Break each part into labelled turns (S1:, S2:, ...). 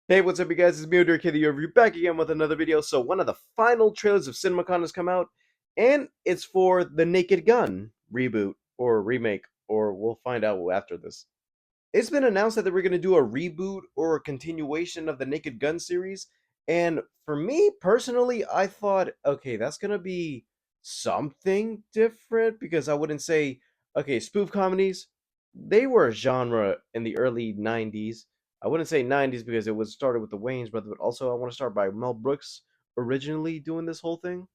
S1: Hey, what's up, you guys? It's me, Kid, the Overview, back again with another video. So, one of the final trailers of CinemaCon has come out, and it's for the Naked Gun reboot or remake, or we'll find out after this. It's been announced that they were going to do a reboot or a continuation of the Naked Gun series, and for me personally, I thought, okay, that's going to be something different because I wouldn't say, okay, spoof comedies, they were a genre in the early 90s. I wouldn't say 90s because it was started with the Wayans brothers, but also I want to start by Mel Brooks originally doing this whole thing.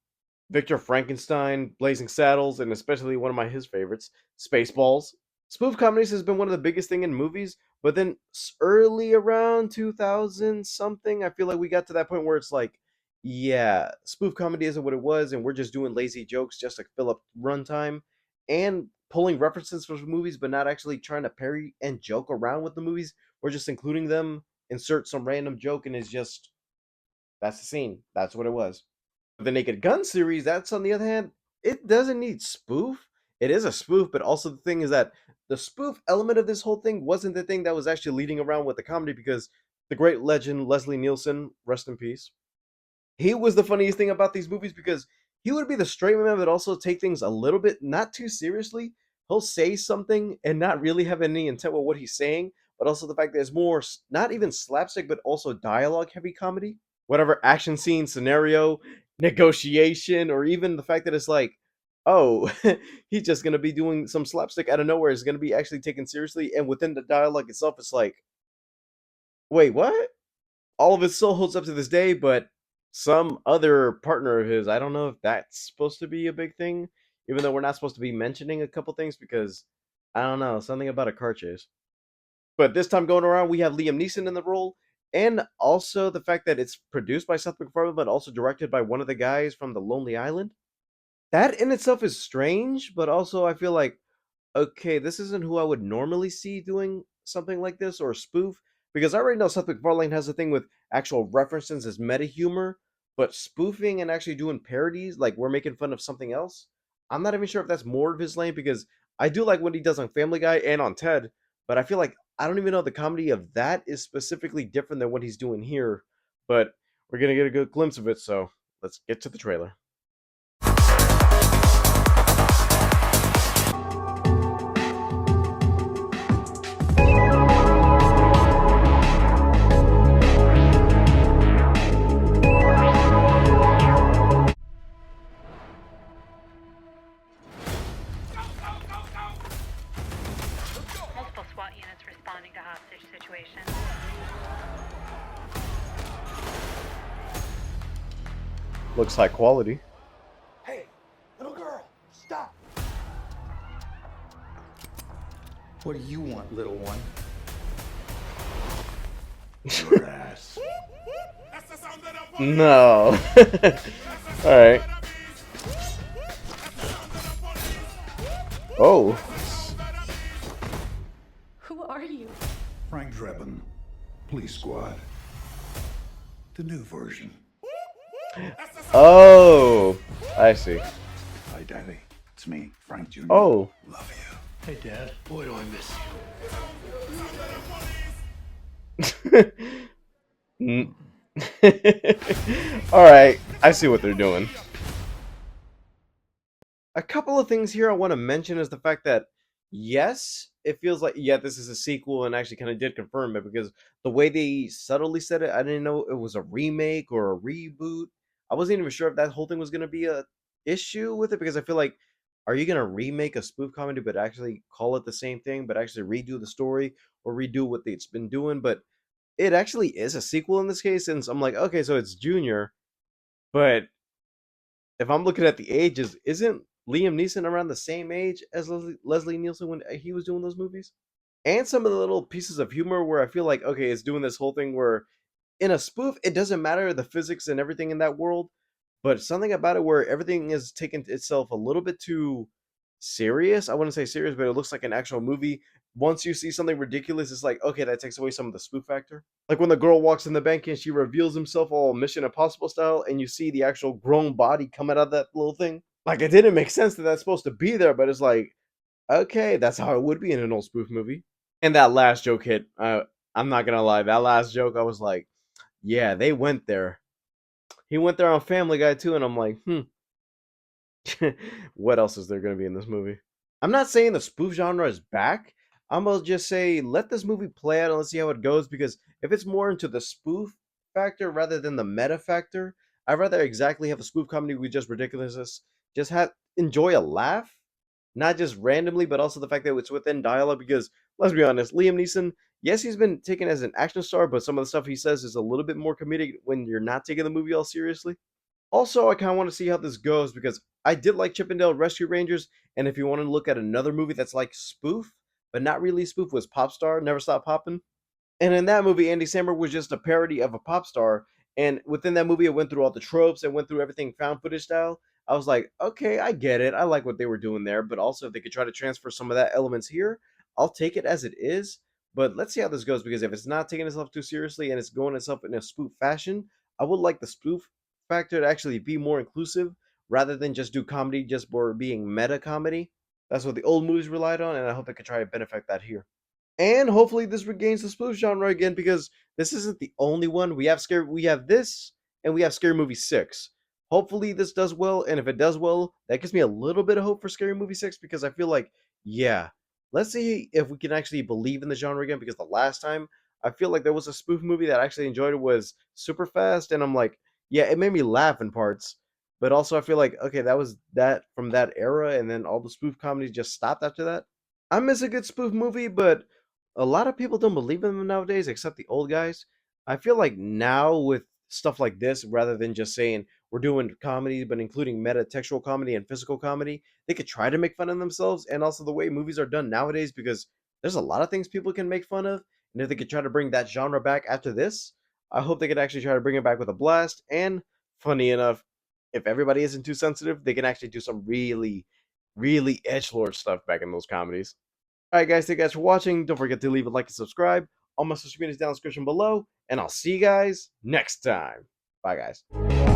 S1: Victor Frankenstein, Blazing Saddles, and especially one of his favorites, Spaceballs. Spoof comedies has been one of the biggest thing in movies, but then early around 2000 something, I feel like we got to that point where it's like, yeah, spoof comedy isn't what it was, and we're just doing lazy jokes just to fill up runtime and pulling references from movies, but not actually trying to parry and joke around with the movies. We're just including them, insert some random joke, and it's just that's the scene. That's what it was. The Naked Gun series, that's on the other hand, it doesn't need spoof. It is a spoof, but also the thing is that the spoof element of this whole thing wasn't the thing that was actually leading around with the comedy because the great legend Leslie Nielsen, rest in peace, he was the funniest thing about these movies because he would be the straight man, but also take things a little bit not too seriously. He'll say something and not really have any intent with what he's saying, but also the fact that it's more not even slapstick, but also dialogue heavy comedy. Whatever action scene, scenario, negotiation, or even the fact that it's like, oh, he's just gonna be doing some slapstick out of nowhere. Is gonna be actually taken seriously, and within the dialogue itself, it's like, wait, what? All of it still holds up to this day, but some other partner of his, I don't know if that's supposed to be a big thing, even though we're not supposed to be mentioning a couple things because I don't know, something about a car chase. But this time going around, we have Liam Neeson in the role, and also the fact that it's produced by Seth MacFarlane, but also directed by one of the guys from The Lonely Island. That in itself is strange, but also I feel like okay, this isn't who I would normally see doing something like this or spoof because I already know Seth MacFarlane has a thing with actual references as meta humor, but spoofing and actually doing parodies like we're making fun of something else. I'm not even sure if that's more of his lane because I do like what he does on Family Guy and on Ted, but I feel like I don't even know the comedy of that is specifically different than what he's doing here. But we're gonna get a good glimpse of it, so let's get to the trailer.
S2: Multiple SWAT units responding to hostage situation.
S1: Looks high quality.
S3: Hey, little girl, stop. What do you want, little one? Your ass.
S1: No. All right. Oh.
S2: Who are you?
S3: Frank Drebin, Police Squad. The new version.
S1: Oh. I see.
S3: Hi, Daddy. It's me, Frank Jr.
S1: Oh.
S3: Love you. Hey, Dad. Boy, do I miss
S1: Mm. All right. I see what they're doing. A couple of things here I want to mention is the fact that yes, it feels like yeah, this is a sequel and actually kind of did confirm it because the way they subtly said it, I didn't know it was a remake or a reboot. I wasn't even sure if that whole thing was going to be a issue with it because I feel like are you going to remake a spoof comedy but actually call it the same thing but actually redo the story or redo what it's been doing, but it actually is a sequel in this case since I'm like, okay, so it's Junior, but if I'm looking at the ages, isn't Liam Neeson around the same age as Leslie Nielsen when he was doing those movies? And some of the little pieces of humor where I feel like, okay, it's doing this whole thing where in a spoof, it doesn't matter the physics and everything in that world, but something about it where everything is taken itself a little bit too serious. I wouldn't say serious, but it looks like an actual movie. Once you see something ridiculous, it's like, okay, that takes away some of the spoof factor. Like when the girl walks in the bank and she reveals himself all Mission Impossible style, and you see the actual grown body come out of that little thing. Like it didn't make sense that that's supposed to be there, but it's like, okay, that's how it would be in an old spoof movie. And that last joke hit. I'm not gonna lie, that last joke, I was like, Yeah, they went there. He went there on Family Guy too, and I'm like, what else is there going to be in this movie? I'm not saying the spoof genre is back. I'm gonna just say let this movie play out and let's see how it goes. Because if it's more into the spoof factor rather than the meta factor, I'd rather exactly have a spoof comedy with just ridiculousness. Just have enjoy a laugh, not just randomly, but also the fact that it's within dialogue. Because let's be honest, Liam Neeson, yes, he's been taken as an action star, but some of the stuff he says is a little bit more comedic when you're not taking the movie all seriously. Also, I kind of want to see how this goes because I did like Chippendale Rescue Rangers, and if you want to look at another movie that's like spoof, but not really spoof, was Popstar, Never Stop Poppin'. And in that movie, Andy Samberg was just a parody of a pop star. And within that movie, it went through all the tropes and went through everything found footage style. I was like, okay, I get it. I like what they were doing there. But also, if they could try to transfer some of that elements here, I'll take it as it is. But let's see how this goes because if it's not taking itself too seriously and it's going itself in a spoof fashion, I would like the spoof factor to actually be more inclusive rather than just do comedy just for being meta comedy. That's what the old movies relied on, and I hope they could try to benefit that here. And hopefully this regains the spoof genre again because this isn't the only one. We have this and we have Scary Movie 6. Hopefully this does well, and if it does well, that gives me a little bit of hope for Scary Movie 6 because I feel like, yeah, let's see if we can actually believe in the genre again because the last time I feel like there was a spoof movie that I actually enjoyed it was Super Fast, and I'm like, yeah, it made me laugh in parts. But also I feel like, okay, that was that from that era, and then all the spoof comedies just stopped after that. I miss a good spoof movie, but a lot of people don't believe in them nowadays, except the old guys. I feel like now with stuff like this, rather than just saying we're doing comedy, but including meta textual comedy and physical comedy, they could try to make fun of themselves and also the way movies are done nowadays because there's a lot of things people can make fun of. And if they could try to bring that genre back after this, I hope they could actually try to bring it back with a blast. And funny enough, if everybody isn't too sensitive, they can actually do some really, really edgelord stuff back in those comedies. Alright, guys, thank you guys for watching. Don't forget to leave a like and subscribe. All my social media is down in the description below. And I'll see you guys next time. Bye, guys.